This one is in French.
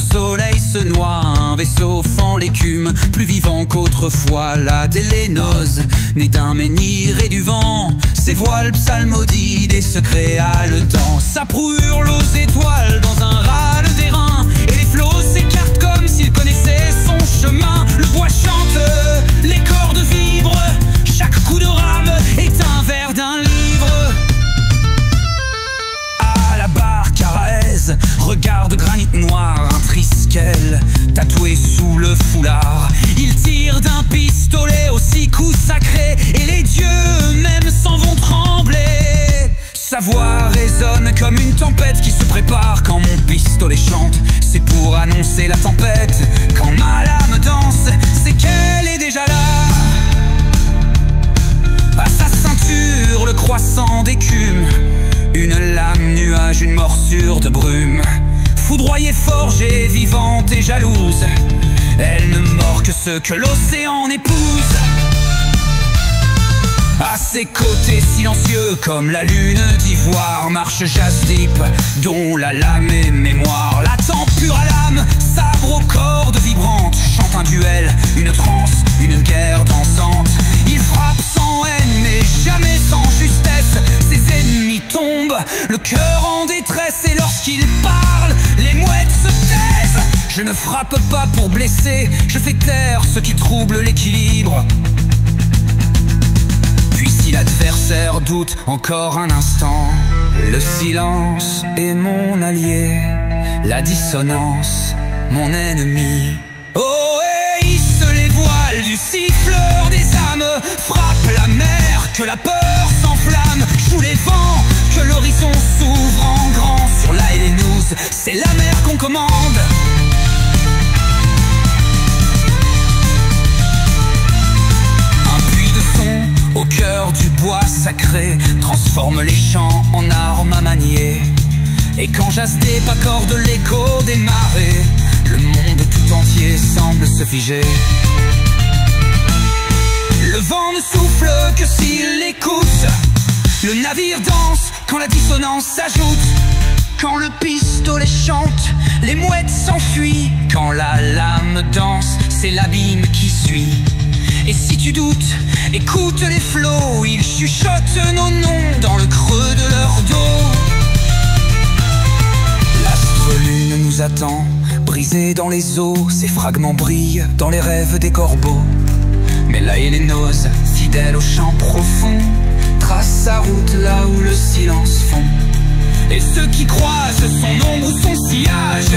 le soleil se noie, un vaisseau fend l'écume, plus vivant qu'autrefois. La Télénose, née d'un menhir et du vent, ses voiles psalmodient des secrets haletants. Sa proue hurle aux étoiles dans un râle d'airain, et les flots s'écartent comme s'ils connaissaient son chemin. Le bois chante, les cordes vibrent, chaque coup de rame est un vers d'un livre. À la barre Caraès, regard de granit noir, un triskel tatoué sous le foulard. Il tire d'un pistolet au 6 coups sacrés, et les dieux eux-mêmes s'en vont trembler. Sa voix résonne comme une tempête qui se prépare. Quand mon pistolet chante, c'est pour annoncer la tempête. Quand ma lame danse, c'est qu'elle est déjà là. À sa ceinture, le croissant d'écume, une lame nuage, une morsure de brume. Foudroyée, forgée, vivante et jalouse, elle ne mord que ce que l'océan épouse. À ses côtés silencieux comme la lune d'ivoire, marche Jasdeep, dont la lame est mémoire. La tempure à l'âme, sabre aux cordes vibrantes, chante un duel, une transe, une guerre dansante. Il frappe sans haine mais jamais sans justesse, ses ennemis tombent, le cœur en détresse. Et lorsqu'il parle, les mouettes se taisent. Je ne frappe pas pour blesser, je fais taire ce qui trouble l'équilibre. Puis si l'adversaire doute encore un instant, le silence est mon allié, la dissonance mon ennemi. Oh, et hisse les voiles du siffleur des âmes, frappe la mer, que la peur s'enflamme, joue les vents, que l'horizon s'ouvre en grand. Sur la Télénose, c'est la mer qu'on commande. Au cœur du bois sacré, transforme les champs en armes à manier. Et quand Jasdeep accorde l'écho des marées, le monde tout entier semble se figer. Le vent ne souffle que s'il l'écoute, le navire danse quand la dissonance s'ajoute. Quand le pistolet chante, les mouettes s'enfuient. Quand la lame danse, c'est l'abîme qui suit. Et si tu doutes, écoute les flots, ils chuchotent nos noms dans le creux de leur dos. L'astre lune nous attend, brisé dans les eaux, ses fragments brillent dans les rêves des corbeaux. Mais la Télénose, fidèle au chant profond, trace sa route là où le silence fond. Et ceux qui croisent son ombre ou son sillage